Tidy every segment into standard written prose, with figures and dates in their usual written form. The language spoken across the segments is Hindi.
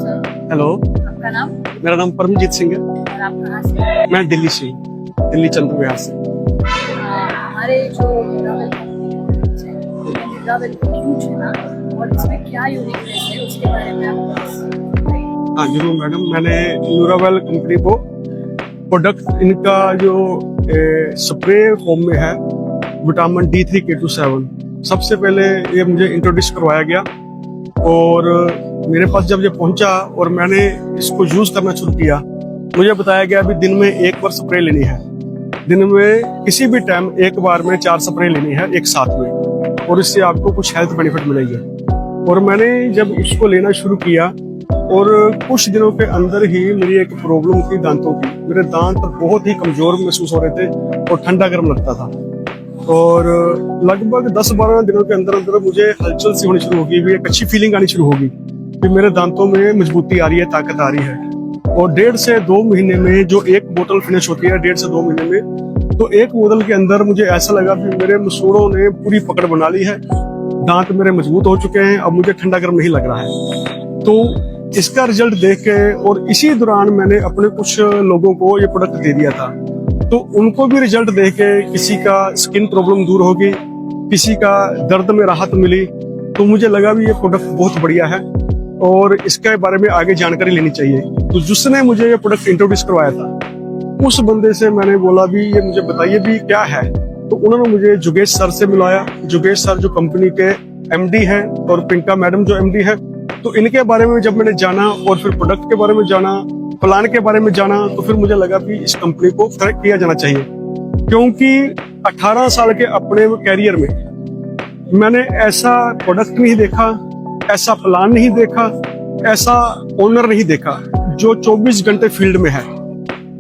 सर। हेलो, आपका नाम? मेरा नाम परमजीत सिंह है। और आप कहाँ से? मैं दिल्ली से हूँ, दिल्ली चंद्र विहार से। हमारे जो न्यूरावेल कंपनी है, न्यूरावेल क्यों चुना और इसमें क्या यूनिकनेस है उसके बारे में आप बताइए। हाँ जरूर मैडम, मैंने न्यूरावेल कंपनी को प्रोडक्ट इनका जो स्प्रे फॉर्म में है विटामिन D3 K27, सबसे पहले ये मुझे इंट्रोड्यूस करवाया गया और मेरे पास जब ये पहुंचा और मैंने इसको यूज करना शुरू किया, मुझे बताया गया अभी दिन में एक बार स्प्रे लेनी है। दिन में किसी भी टाइम एक बार में 4 स्प्रे लेनी है एक साथ में, और इससे आपको कुछ हेल्थ बेनिफिट मिलेंगे। और मैंने जब इसको लेना शुरू किया और कुछ दिनों के अंदर ही मेरी एक प्रॉब्लम थी दांतों की। मेरे दांत बहुत ही कमजोर महसूस हो रहे थे और ठंडा गर्म लगता था, और लगभग 10-12 दिनों के अंदर अंदर मुझे हलचल सी होनी शुरू होगी, भी एक अच्छी फीलिंग आनी शुरू होगी कि मेरे दांतों में मजबूती आ रही है, ताकत आ रही है। और 1.5 से 2 महीने में जो एक बोतल फिनिश होती है 1.5 से 2 महीने में, तो एक बोतल के अंदर मुझे ऐसा लगा कि मेरे मसूड़ों ने पूरी पकड़ बना ली है, दांत मेरे मजबूत हो चुके हैं, अब मुझे ठंडा गर्म नहीं लग रहा है। तो इसका रिजल्ट देख के और इसी दौरान मैंने अपने कुछ लोगों को ये प्रोडक्ट दे दिया था, तो उनको भी रिजल्ट देख के किसी का स्किन प्रॉब्लम दूर होगी, किसी का दर्द में राहत मिली, तो मुझे लगा भी ये प्रोडक्ट बहुत बढ़िया है और इसके बारे में आगे जानकारी लेनी चाहिए। तो जिसने मुझे ये प्रोडक्ट इंट्रोड्यूस करवाया था उस बंदे से मैंने बोला भी ये मुझे बताइए भी क्या है, तो उन्होंने मुझे जुगेश सर से मिलाया। जुगेश सर जो कंपनी के MD हैं और पिंका मैडम जो MD है, तो इनके बारे में जब मैंने जाना और फिर प्रोडक्ट के बारे में जाना, प्लान के बारे में जाना, तो फिर मुझे लगा कि इस कंपनी को करेक्ट किया जाना चाहिए, क्योंकि 18 साल के अपने कैरियर में मैंने ऐसा प्रोडक्ट नहीं देखा, ऐसा प्लान नहीं देखा, ऐसा ओनर नहीं देखा जो 24 घंटे फील्ड में है।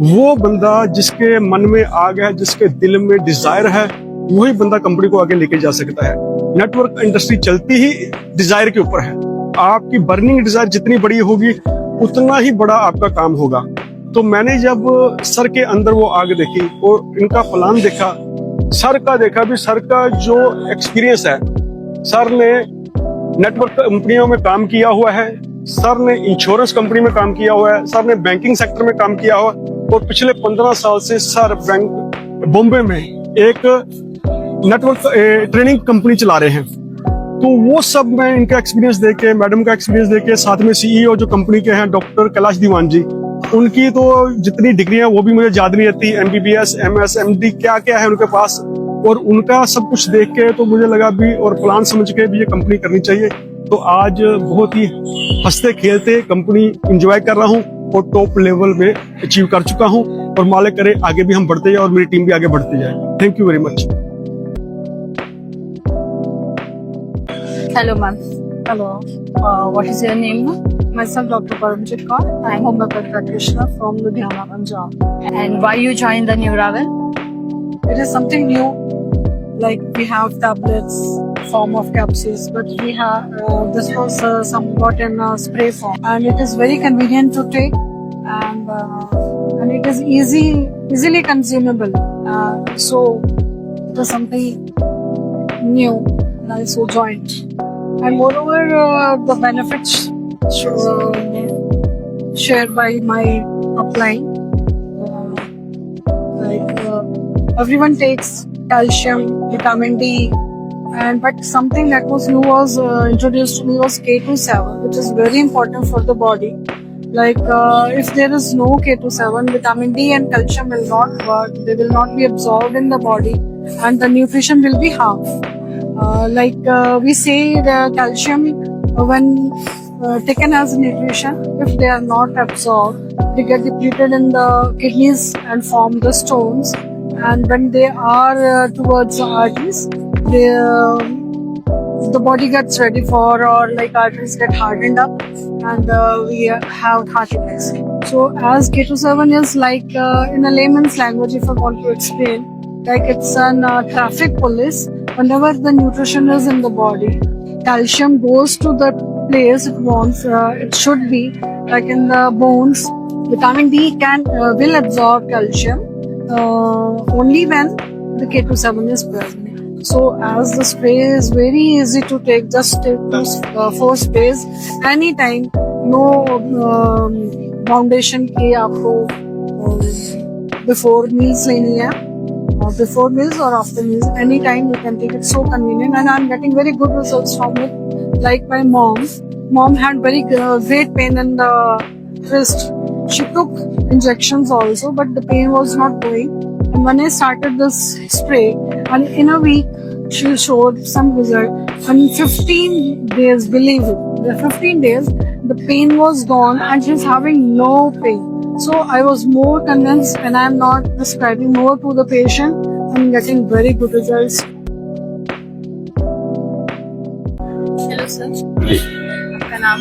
वो बंदा जिसके मन में आग है, जिसके दिल में डिजायर है, वही बंदा कंपनी को आगे लेके जा सकता है। नेटवर्क इंडस्ट्री चलती ही डिजायर के ऊपर है। आपकी बर्निंग डिजायर जितनी बड़ी होगी उतना ही बड़ा आपका काम होगा। तो मैंने जब सर के अंदर वो आग देखी और इनका प्लान देखा, सर का देखा भी, सर का जो एक्सपीरियंस है, सर ने नेटवर्क कंपनियों में काम किया हुआ है, सर ने इंश्योरेंस कंपनी में काम किया हुआ है, सर ने बैंकिंग सेक्टर में काम किया हुआ, और पिछले 15 साल से सर बैंक बॉम्बे में एक नेटवर्क ट्रेनिंग कंपनी चला रहे हैं। तो वो सब मैं इनका एक्सपीरियंस देख के, मैडम का एक्सपीरियंस देख के, साथ में CEO जो कंपनी के हैं डॉक्टर कैलाश दीवान जी, उनकी तो जितनी डिग्रियां वो भी मुझे याद नहीं रहती, MBBS MS MD क्या क्या है उनके पास, और उनका सब कुछ देख के तो मुझे लगा भी और प्लान समझ के भी ये कंपनी करनी चाहिए। तो आज बहुत ही हंसते खेलते कंपनी एंजॉय कर रहा हूँ और टॉप लेवल में अचीव कर चुका हूँ, और मालिक करे आगे भी हम बढ़ते जाए और मेरी टीम भी आगे बढ़ती जाए। Thank you very much. Hello, ma'am. Hello, What is your name, ma'am? myself Dr. Paramjit Kaur. I am homeopathic practitioner from Ludhiana, Punjab. And why you joined the Neuravel? It is something new, like we have tablets, form of capsules, but we have this was somewhat in a spray form, and it is very convenient to take, and it is easily consumable. So it is something new, and I so joined. And moreover, the benefits shared by my upline, everyone takes calcium, vitamin D, but something that was new was introduced to me was K27, which is very important for the body. Like if there is no K27, vitamin D and calcium will not work; they will not be absorbed in the body, and the nutrition will be half. We say the calcium when taken as nutrition, if they are not absorbed, they get depleted in the kidneys and form the stones. And when they are towards the arteries, the body gets ready for, or like arteries get hardened up, and we have heart attacks. So as K27 is like in a layman's language, if I want to explain, like it's an traffic police. Whenever the nutrition is in the body, calcium goes to the place it wants. It should be like in the bones. Vitamin D will absorb calcium only when the K27 is present. So as the spray is very easy to take, just take those 4 sprays anytime. No foundation की आपको बिफोर मील्स लेनी है, before meals or after meals, anytime you can take it. So convenient, and I'm getting very good results from it. Like my mom had very great pain in the wrist. She took injections also, but the pain was not going. And when I started this spray, and in a week she showed some result. And 15 days, believe it, the 15 days the pain was gone and she's having no pain. So I was more convinced, and I am not prescribing more to the patient. I'm getting very good results. Hello sir, जी, आपका नाम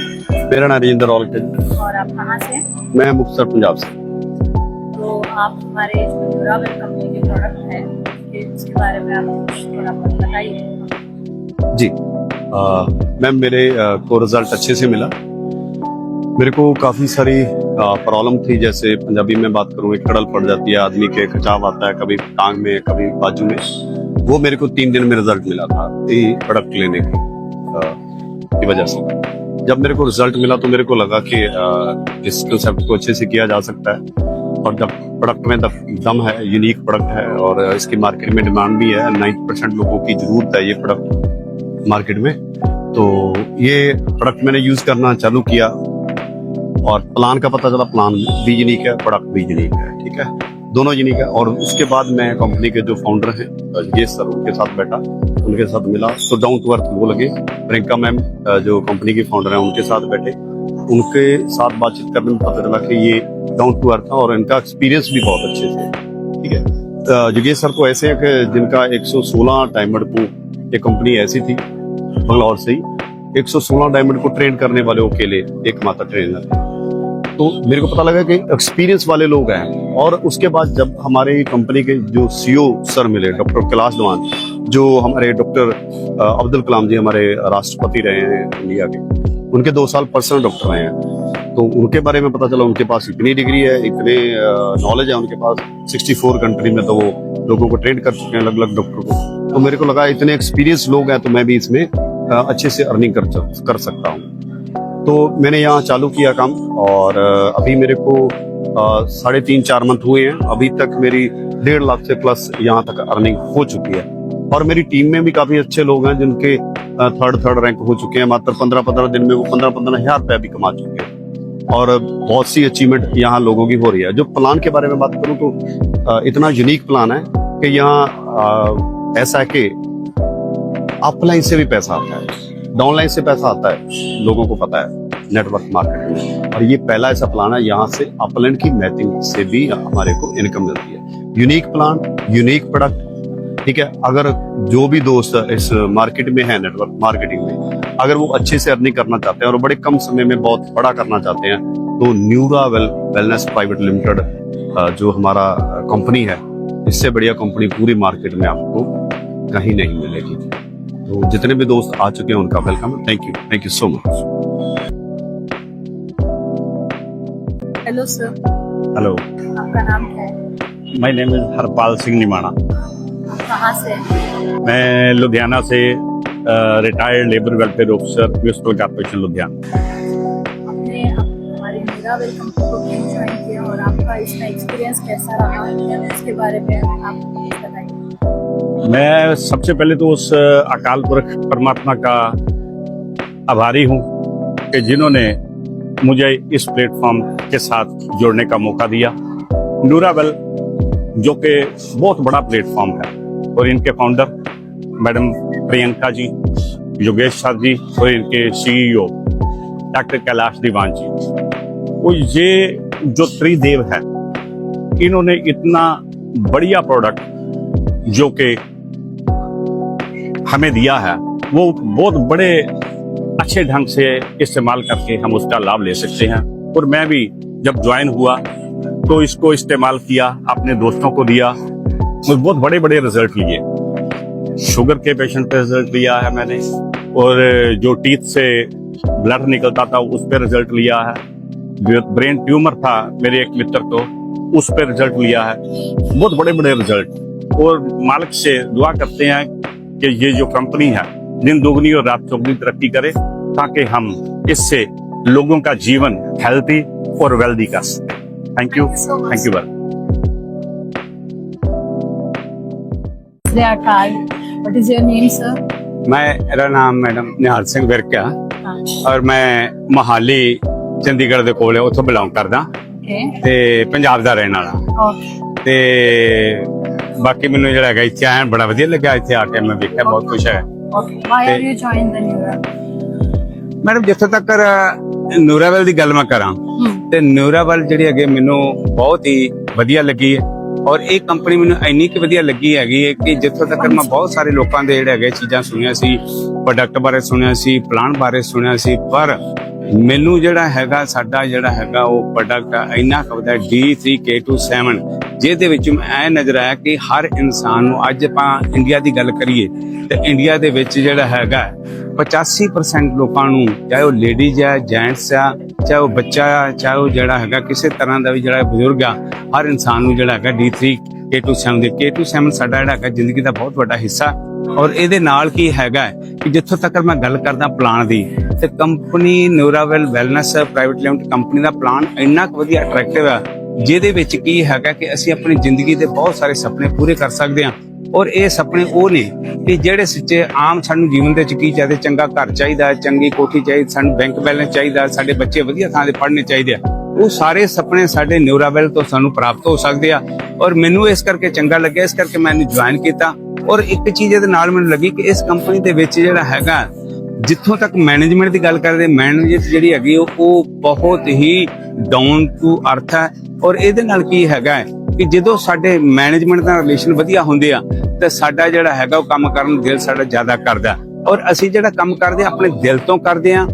मेरा नाम राजेंद्र औलख है। और आप कहाँ से हैं? मैं मुक्तसर पंजाब से। तो आप हमारे जो न्यूरावेल कंपनी के प्रोडक्ट हैं उसके बारे में आप थोड़ा बताइए। जी, मैम मेरे को रिजल्ट अच्छे से मिला। मेरे को काफ़ी सारी प्रॉब्लम थी, जैसे पंजाबी में बात करूँ, एक कड़ल पड़ जाती है आदमी के, खिंचाव आता है कभी टांग में कभी बाजू में। वो मेरे को 3 दिन में रिजल्ट मिला था ये प्रोडक्ट लेने की वजह से। जब मेरे को रिजल्ट मिला तो मेरे को लगा कि इस कंसेप्ट को अच्छे से किया जा सकता है, और जब प्रोडक्ट में दम है, यूनिक प्रोडक्ट है और इसकी मार्केट में डिमांड भी है। 90% लोगों की जरूरत है ये प्रोडक्ट मार्केट में। तो ये प्रोडक्ट मैंने यूज करना चालू किया और प्लान का पता चला, प्लान भी यूनिक है, प्रोडक्ट भी यूनिक है, ठीक है, दोनों यूनिक है। और उसके बाद मैं कंपनी के जो फाउंडर हैं ये सर, उनके साथ बैठा, उनके साथ मिला तो डाउन टू अर्थ वो लगे। प्रियंका मैम जो कंपनी की फाउंडर हैं उनके साथ बैठे, उनके साथ बातचीत करने में पता चला कि ये डाउन टू अर्थ है और इनका एक्सपीरियंस भी बहुत अच्छे से, ठीक है। योगेश सर को ऐसे है कि जिनका 116 डायमंड को, ये कंपनी ऐसी थी बंगलौर से ही 116 डायमंड को ट्रेन करने वाले अकेले एकमात्र ट्रेनर है। तो मेरे को पता लगा कि एक्सपीरियंस वाले लोग हैं। और उसके बाद जब हमारे कंपनी के जो सीईओ सर मिले, डॉक्टर कैलाश दवान, जो हमारे डॉक्टर अब्दुल कलाम जी हमारे राष्ट्रपति रहे हैं इंडिया के, उनके 2 साल पर्सनल डॉक्टर रहे हैं। तो उनके बारे में पता चला उनके पास इतनी डिग्री है, इतने नॉलेज है उनके पास। 64 कंट्री में तो वो लोगों को ट्रेन कर चुके हैं, अलग अलग डॉक्टर को। तो मेरे को लगा इतने एक्सपीरियंस लोग हैं तो मैं भी इसमें अच्छे से अर्निंग कर सकता हूँ। तो मैंने यहाँ चालू किया काम, और अभी मेरे को 3.5-4 मंथ हुए हैं। अभी तक मेरी 1.5 लाख से प्लस यहाँ तक अर्निंग हो चुकी है। और मेरी टीम में भी काफी अच्छे लोग हैं जिनके थर्ड रैंक हो चुके हैं। मात्र 15 दिन में वो 15 हजार रुपया भी कमा चुके हैं। और बहुत सी अचीवमेंट यहाँ लोगों की हो रही है। जो प्लान के बारे में बात करूँ तो इतना यूनिक प्लान है कि यहाँ ऐसा है कि अपलाइन से भी पैसा आता है, डाउनलाइन से पैसा आता है, लोगों को पता है नेटवर्क मार्केटिंग में। और ये पहला ऐसा प्लान है यहाँ से अपलाइन की मैथिंग से भी हमारे को इनकम मिलती है। यूनिक प्लान, यूनिक प्रोडक्ट, ठीक है। अगर जो भी दोस्त इस मार्केट में है, नेटवर्क मार्केटिंग में, अगर वो अच्छे से अर्निंग करना चाहते हैं और बड़े कम समय में बहुत बड़ा करना चाहते हैं, तो न्यूरावेल वेलनेस प्राइवेट लिमिटेड जो हमारा कंपनी है, इससे बढ़िया कंपनी पूरी मार्केट में आपको कहीं नहीं मिलेगी। तो जितने भी दोस्त आ चुके हैं उनका welcome. Thank you so much. Hello sir, hello, आपका नाम क्या है? My name is Harpal Singh Nimana. आप कहाँ से हैं? मैं लुधियाना से retired labour welfare officer, municipal corporation Ludhiana. आपने हमारी न्यूरावेल कंपनी को क्यों ज्वाइन किया और आपका इसका एक्सपीरियंस कैसा रहा, इसके बारे में आप बताइए। मैं सबसे पहले तो उस अकाल पुरख परमात्मा का आभारी हूँ कि जिन्होंने मुझे इस प्लेटफॉर्म के साथ जुड़ने का मौका दिया। न्यूरावेल जो कि बहुत बड़ा प्लेटफॉर्म है, और इनके founder madam Priyanka ji, Yogesh sir जी और इनके सीईओ डॉक्टर कैलाश दीवान जी, वो ये जो त्रिदेव है, इन्होंने इतना बढ़िया प्रोडक्ट जो कि हमें दिया है, वो बहुत बड़े अच्छे ढंग से इस्तेमाल करके हम उसका लाभ ले सकते हैं। और मैं भी जब ज्वाइन हुआ तो इसको इस्तेमाल किया, अपने दोस्तों को दिया और बहुत बड़े बड़े रिजल्ट लिए। शुगर के पेशेंट पे रिजल्ट लिया है मैंने, और जो टीथ से ब्लड निकलता था उस पर रिजल्ट लिया है। ब्रेन ट्यूमर था मेरे एक मित्र को, उस पर रिजल्ट लिया है। बहुत बड़े बड़े रिजल्ट। और मालिक से दुआ करते हैं कि ये जो कंपनी है दिन दोगुनी और रात चौगुनी तरक्की करे, ताकि हम इससे लोगों का जीवन हेल्थी और वेल्दी कर सकें। Thank you, Thank you so much. Thank you very श्री अकाल, what is your name sir? मेरा नाम मैडम निहाल सिंह विरक आ हाँ, और मैं मोहाली चंडीगढ़ ਦੇ ਕੋਲ ਉੱਥੋਂ ਬਿਲੋਂਗ ਕਰਦਾ ओके ਤੇ ਪੰਜਾਬ ਦਾ ਰਹਿਣ ਵਾਲਾ ओके ਤੇ ਬਾਕੀ ਮੈਨੂੰ ਜਿਹੜਾ ਹੈਗਾ ਇੱਥੇ ਆਇਆ ਬੜਾ ਵਧੀਆ ਲੱਗਾ। ਇੱਥੇ ਆ ਕੇ ਮੈਂ ਵੇਖਿਆ ਬਹੁਤ ਕੁਝ ਹੈ। Okay why are you join the neural? Madam ਜਿੱਥੇ ਤੱਕ ਨੂਰਾਵੈਲ ਦੀ ਗੱਲ ਮੈਂ ਕਰਾਂ ਤੇ ਨੂਰਾਵੈਲ ਜਿਹੜੀ ਹੈਗੀ ਮੈਨੂੰ ਬਹੁਤ ਹੀ ਵਧੀਆ ਲੱਗੀ ਹੈ ਔਰ ਇਹ ਕੰਪਨੀ ਮੈਨੂੰ ਇੰਨੀ ਕਿ ਵਧੀਆ ਲੱਗੀ ਹੈਗੀ ਹੈ ਕਿ ਜਿੱਥੋਂ ਤੱਕ ਮੈਂ ਬਹੁਤ ਸਾਰੇ ਲੋਕਾਂ ਦੇ ਜਿਹੜੇ ਹੈਗੇ ਚੀਜ਼ਾਂ ਸੁਣੀਆਂ ਸੀ, ਪ੍ਰੋਡਕਟ ਬਾਰੇ ਸੁਣਿਆ ਸੀ, ਪਲਾਨ ਬਾਰੇ ਸੁਣਿਆ ਸੀ, ਪਰ ਮੈਨੂੰ ਜਿਹੜਾ ਹੈਗਾ ਸਾਡਾ ਜਿਹੜਾ ਹੈਗਾ ਉਹ ਪ੍ਰੋਡਕਟ ਇੰਨਾ ਕਵਦਾ D3K27 ਜਿਹਦੇ ਵਿੱਚ ਐ ਨਜ਼ਰ ਆਇਆ ਕਿ ਹਰ ਇਨਸਾਨ ਨੂੰ ਅੱਜ ਆਪਾਂ ਇੰਡੀਆ ਦੀ ਗੱਲ ਕਰੀਏ ਤੇ ਇੰਡੀਆ ਦੇ ਵਿੱਚ ਜਿਹੜਾ ਹੈਗਾ 85% ਲੋਕਾਂ ਨੂੰ, ਚਾਹੇ ਉਹ ਲੇਡੀਜ਼ ਆ, ਜੈਂਟਸ ਆ, ਚਾਹੇ ਉਹ ਬੱਚਾ ਆ, ਚਾਹੇ ਉਹ ਜਿਹੜਾ ਹੈਗਾ ਕਿਸੇ ਤਰ੍ਹਾਂ ਦਾ ਵੀ ਜਿਹੜਾ ਬਜ਼ੁਰਗ ਆ, ਹਰ ਇਨਸਾਨ ਨੂੰ ਜਿਹੜਾ ਹੈਗਾ D3K27 ਦੇ K27 ਸਾਡਾ ਜਿਹੜਾ ਹੈਗਾ ਜ਼ਿੰਦਗੀ ਦਾ ਬਹੁਤ ਵੱਡਾ ਹਿੱਸਾ। ਔਰ ਇਹਦੇ ਨਾਲ ਕੀ ਹੈਗਾ ਕਿ ਜਿੱਥੋਂ ਤੱਕ ਮੈਂ ਗੱਲ ਕਰਦਾ ਪਲਾਨ ਦੀ ਤੇ company Nurawell wellness private limited company ਦਾ ਪਲਾਨ ਇੰਨਾ ਕੁ ਵਧੀਆ ਅਟਰੈਕਟਿਵ ਆ ਜਿਹਦੇ ਵਿੱਚ ਕੀ ਹੈਗਾ ਕਿ ਅਸੀਂ ਆਪਣੀ ਜ਼ਿੰਦਗੀ ਦੇ ਬਹੁਤ ਸਾਰੇ ਸੁਪਨੇ ਪੂਰੇ ਕਰ ਸਕਦੇ ਹਾਂ। ਔਰ ਇਹ ਸੁਪਨੇ ਉਹ ਨੇ ਕਿ ਜਿਹੜੇ ਸੱਚੇ ਆਮ ਸਾਨੂੰ ਜੀਵਨ ਦੇ ਵਿੱਚ ਕੀ ਚਾਹੀਦੇ, ਚੰਗਾ ਘਰ ਚਾਹੀਦਾ, ਚੰਗੀ ਕੋਠੀ ਚਾਹੀਦੀ, ਸਾਨੂੰ ਬੈਂਕ ਬੈਲੈਂਸ ਚਾਹੀਦਾ, ਸਾਡੇ ਬੱਚੇ ਵਧੀਆ ਥਾਂ ਤੇ ਪੜ੍ਹਨੇ ਚਾਹੀਦੇ ਆ, ਉਹ ਸਾਰੇ ਸੁਪਨੇ ਸਾਡੇ ਨੂਰਾਵੈਲ ਤੋਂ ਸਾਨੂੰ ਪ੍ਰਾਪਤ ਹੋ ਸਕਦੇ ਆ। ਔਰ ਮੈਨੂੰ ਇਸ ਕਰਕੇ ਚੰਗਾ ਲੱਗਿਆ, ਇਸ ਕਰਕੇ ਮੈਂ ਇਹਨੂੰ ਜੁਆਇਨ ਕੀਤਾ। ਔਰ ਇੱਕ ਚੀਜ਼ ਇਹਦੇ ਨਾਲ ਮੈਨੂੰ ਲੱਗੀ ਕਿ ਇਸ ਕੰਪਨੀ ਦੇ ਵਿੱਚ ਜਿਹੜਾ ਹੈਗਾ ਜਿੱਥੋਂ ਤੱਕ ਮੈਨੇਜਮੈਂਟ ਦੀ ਗੱਲ ਕਰਦੇ, ਮੈਨੇਜਮੈਂਟ ਜਿਹੜੀ ਹੈਗੀ ਉਹ ਬਹੁਤ ਹੀ ਡਾਊਨ ਟੂ ਅਰਥ ਹੈ। ਔਰ ਇਹਦੇ ਨਾਲ ਕੀ ਹੈਗਾ ਕਿ ਜਦੋਂ ਸਾਡੇ ਮੈਨੇਜਮੈਂਟ ਦਾ ਰਿਲੇਸ਼ਨ ਵਧੀਆ ਹੁੰਦੇ ਆ ਤੇ ਸਾਡਾ ਜਿਹੜਾ ਹੈਗਾ ਉਹ ਕੰਮ ਕਰਨ ਦਾ ਦਿਲ ਸਾਡਾ ਜ਼ਿਆਦਾ ਕਰਦਾ। ਔਰ ਅਸੀਂ ਜਿਹੜਾ ਕੰਮ ਕਰਦੇ ਆ ਆਪਣੇ ਦਿਲ ਤੋਂ ਕਰਦੇ ਆ,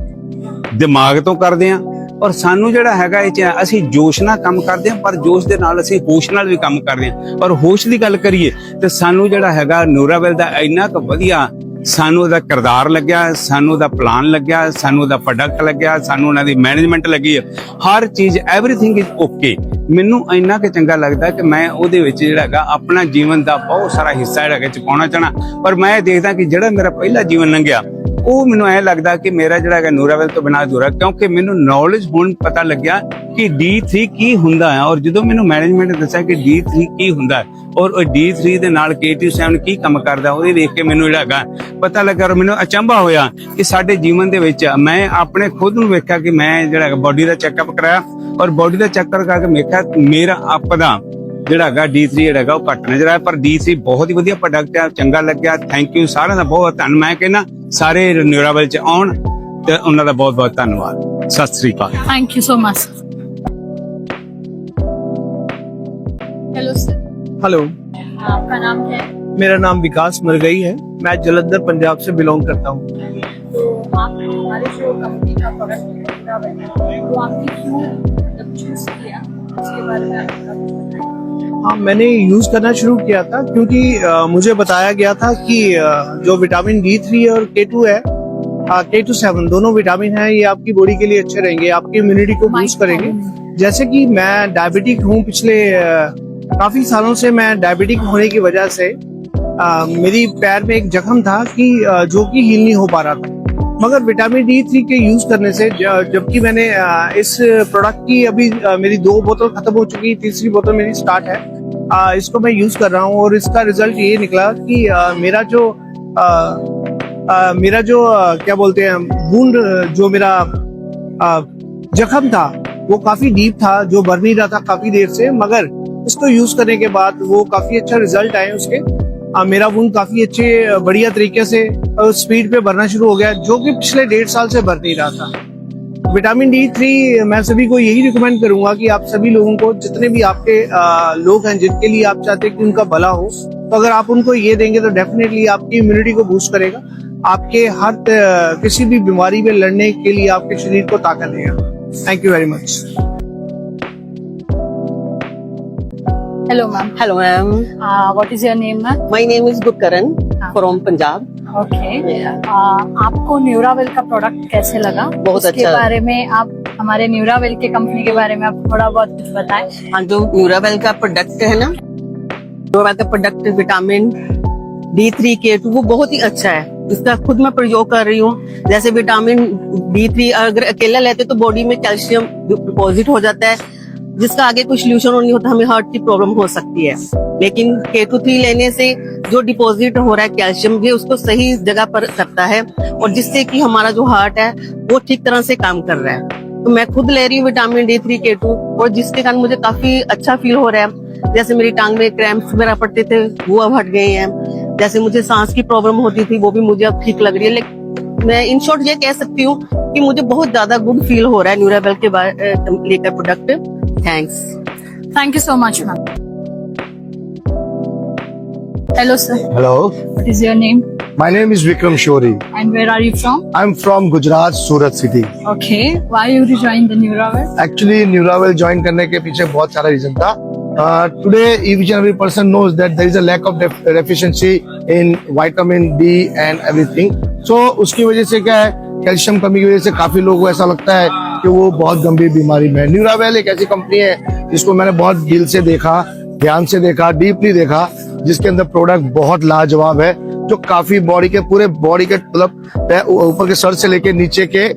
ਦਿਮਾਗ ਤੋਂ ਕਰਦੇ ਆ। ਔਰ ਸਾਨੂੰ ਜਿਹੜਾ ਹੈਗਾ ਇਹ ਚ ਅਸੀਂ ਜੋਸ਼ ਨਾਲ ਕੰਮ ਕਰਦੇ ਆ, ਪਰ ਜੋਸ਼ ਦੇ ਨਾਲ ਅਸੀਂ ਹੋਸ਼ ਨਾਲ ਵੀ ਕੰਮ ਕਰਦੇ ਆ। ਔਰ ਹੋਸ਼ ਦੀ ਗੱਲ ਕਰੀਏ ਤੇ ਸਾਨੂੰ ਜਿਹੜਾ ਹੈਗਾ ਨੂਰਾਵੈਲ ਦਾ ਇੰਨਾ ਕੁ ਵਧੀਆ ਸਾਨੂੰ ਉਹਦਾ ਕਿਰਦਾਰ ਲੱਗਿਆ, ਸਾਨੂੰ ਉਹਦਾ ਪਲਾਨ ਲੱਗਿਆ, ਸਾਨੂੰ ਉਹਦਾ ਪ੍ਰੋਡਕਟ ਲੱਗਿਆ, ਸਾਨੂੰ ਉਹਨਾਂ ਦੀ ਮੈਨੇਜਮੈਂਟ ਲੱਗੀ ਹੈ, ਹਰ ਚੀਜ਼ ਐਵਰੀਥਿੰਗ ਇਜ਼ ਓਕੇ। ਮੈਨੂੰ ਇੰਨਾ ਕਿ ਚੰਗਾ ਲੱਗਦਾ ਕਿ ਮੈਂ ਉਹਦੇ ਵਿੱਚ ਜਿਹੜਾ ਹੈਗਾ ਆਪਣਾ ਜੀਵਨ ਦਾ ਬਹੁਤ ਸਾਰਾ ਹਿੱਸਾ ਜਿਹੜਾ ਹੈਗਾ ਚ ਪਾਉਣਾ ਚਾਹਣਾ। ਪਰ ਮੈਂ ਦੇਖਦਾ ਕਿ ਜਿਹੜਾ ਮੇਰਾ ਪਹਿਲਾ ਜੀਵਨ ਲੰਘਿਆ ਉਹ ਮੈਨੂੰ ਐ ਲੱਗਦਾ ਕਿ ਮੇਰਾ ਜਿਹੜਾ ਹੈਗਾ ਨੂਰਾਵੈਲ ਤੋਂ ਬਿਨਾਂ ਅਧੂਰਾ, ਕਿਉਂਕਿ ਮੈਨੂੰ ਨੌਲੇਜ ਹੁਣ ਪਤਾ ਲੱਗਿਆ ਕਿ D3 ਕੀ ਹੁੰਦਾ ਹੈ। ਔਰ ਜਦੋਂ ਮੈਨੂੰ ਮੈਨੇਜਮੈਂਟ ਨੇ ਦੱਸਿਆ ਕਿ D3 ਕੀ ਹੁੰਦਾ ਔਰ ਉਹ D3 ਦੇ ਨਾਲ K27 ਕੀ ਕੰਮ ਕਰਦਾ, ਉਹਦੇ ਵੇਖ ਕੇ ਮੈਨੂੰ ਜਿਹੜਾ ਹੈਗਾ ਪਤਾ ਲੱਗਾ। ਔਰ ਮੈਨੂੰ ਅਚੰਭਾ ਹੋਇਆ ਕਿ ਸਾਡੇ ਜੀਵਨ ਦੇ ਵਿੱਚ ਮੈਂ ਆਪਣੇ ਖੁਦ ਨੂੰ ਵੇਖਿਆ ਕਿ ਮੈਂ ਜਿਹੜਾ ਬੋਡੀ ਦਾ ਚੈੱਕਅਪ ਕਰਾਇਆ ਔਰ ਬੋਡੀ ਦਾ ਚੈੱਕਅਪ ਕਰਕੇ ਵੇਖਿਆ ਮੇਰਾ ਆਪ ਦਾ ਜਿਹੜਾ ਹੈਗਾ D3 ਜਿਹੜਾ ਹੈਗਾ ਉਹ ਘੱਟ ਨਜ਼ਰ ਆਇਆ। ਪਰ D3 ਬਹੁਤ ਹੀ ਵਧੀਆ ਪ੍ਰੋਡਕਟ ਹੈ, ਚੰਗਾ ਲੱਗਿਆ। ਥੈਂਕ ਯੂ ਸਾਰਿਆਂ ਦਾ ਬਹੁਤ ਧੰਨ। ਮੈਂ ਕਹਿੰਦਾ ਸਾਰੇ ਨੂਰਾਵੈਲ ਚ ਆਉਣ ਤੇ ਉਹਨਾਂ ਦਾ ਬਹੁਤ ਬਹੁਤ ਧੰਨਵਾਦ। ਸਤਿ ਸ੍ਰੀ ਅਕਾਲ। Thank you so much. Hello sir, hello, आपका नाम क्या है? मेरा नाम विकास मरगई है। मैं जलंधर पंजाब से बिलोंग करता हूँ। तो आप हमारे जो कंपनी का प्रोडक्ट है वो आपने क्यों मतलब चूज किया, उसके बारे में आप बताइए। हाँ, मैंने यूज करना शुरू किया था क्योंकि मुझे बताया गया था कि जो विटामिन D3 और K2 है, K27 दोनों विटामिन है, ये आपकी बॉडी के लिए अच्छे रहेंगे, आपकी इम्यूनिटी को बूस्ट करेंगे। जैसे कि मैं डायबिटिक हूँ, पिछले काफी सालों से मैं डायबिटिक होने की वजह से मेरी पैर में एक जख्म था कि जो कि हील नहीं हो पा रहा था। मगर विटामिन D3 के यूज करने से जबकि मैंने इस प्रोडक्ट की अभी मेरी 2 बोतल खत्म हो चुकी, तीसरी बोतल मेरी स्टार्ट है। इसको मैं यूज कर रहा हूँ और इसका रिजल्ट ये निकला कि मेरा जो क्या बोलते हैं वुंड, जो मेरा जख्म था वो काफी डीप था, जो भर नहीं रहा था काफी देर से। मगर इसको यूज करने के बाद वो काफी अच्छा रिजल्ट आए उसके। मेरा वुंड काफी अच्छे बढ़िया तरीके से स्पीड पे भरना शुरू हो गया, जो कि पिछले 1.5 साल से भर नहीं रहा था। विटामिन D3 मैं सभी को यही रिकमेंड करूंगा कि आप सभी लोगों को, जितने भी आपके लोग हैं जिनके लिए आप चाहते हैं कि उनका भला हो, तो अगर आप उनको ये देंगे तो डेफिनेटली आपकी इम्यूनिटी को बूस्ट करेगा, आपके हर किसी भी बीमारी में लड़ने के लिए आपके शरीर को ताकत देगा। Thank you very much. Hello ma'am. Hello, ma'am. What is your name ma'am? My name is Gurkaran from Punjab. Okay, आपको न्यूरावेल का प्रोडक्ट कैसे लगा? बहुत उसके अच्छा। बारे में आप हमारे न्यूरावेल के कंपनी के बारे में आप थोड़ा बहुत कुछ बताएं। हाँ, जो न्यूरावेल का प्रोडक्ट है ना, न्यूरावेल का प्रोडक्ट विटामिन D3K2 वो बहुत ही अच्छा है, इसका खुद मैं प्रयोग कर रही हूँ। जैसे विटामिन D3 अगर अकेला लेते तो बॉडी में कैल्शियम डिपॉजिट हो जाता है, जिसका आगे कोई सोल्यूशन नहीं होता, हमें हार्ट की प्रॉब्लम हो सकती है। लेकिन K2 लेने से जो डिपॉजिट हो रहा है कैल्शियम, ये उसको सही जगह पर करता है और जिससे कि हमारा जो हार्ट है वो ठीक तरह से काम कर रहा है। तो मैं खुद ले रही हूँ विटामिन D3K2 और जिसके कारण मुझे काफी अच्छा फील हो रहा है। जैसे मेरी टांग में क्रैम्प्स वगैरह पड़ते थे वो अब हट गए हैं, जैसे मुझे सांस की प्रॉब्लम होती थी वो भी मुझे अब ठीक लग रही है। लेकिन मैं इन शॉर्ट ये कह सकती हूँ कि मुझे बहुत ज्यादा गुड फील हो रहा है न्यूरावेल के लेकर product. Thanks. Thank you so much, ma'am. Hello, sir. Hello, What is your name my name is Vikram Shori. and where are you from? I'm from Gujarat, Surat city. Okay. Why you rejoined the Neuravel? Actually, Neuravel join करने के पीछे बहुत सारा रीजन था. Today, each and every person knows that there is a lack of deficiency in vitamin D and everything. So उसकी वजह से क्या है, कैल्शियम कमी की वजह से काफी लोगों को ऐसा लगता है कि वो बहुत गंभीर बीमारी में है। न्यूरावेल एक ऐसी कंपनी है जिसको मैंने बहुत दिल से देखा, ध्यान से देखा, डीपली देखा, जिसके अंदर प्रोडक्ट बहुत लाजवाब है, जो काफी बॉडी के पूरे बॉडी के मतलब ऊपर के सर से लेके नीचे के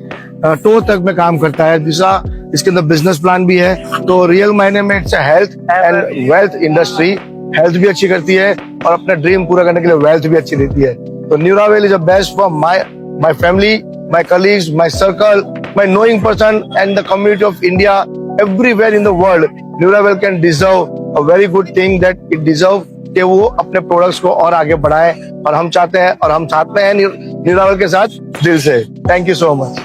टो तक में काम करता है। दूसरा इसके अंदर बिजनेस प्लान भी है, तो रियल मायने में it's health and wealth industry. Health भी अच्छी करती है और अपना ड्रीम पूरा करने के लिए वेल्थ भी अच्छी देती है। तो Nurawell is a best for my family, my colleagues, my circle, my knowing person and the community of India, everywhere in the world. Neuravel can deserve a very good thing that it deserve कि वो अपने प्रोडक्ट्स को और आगे बढ़ाए, और हम चाहते हैं और हम साथ में हैं न्यूरावेल के साथ दिल से। Thank you so much.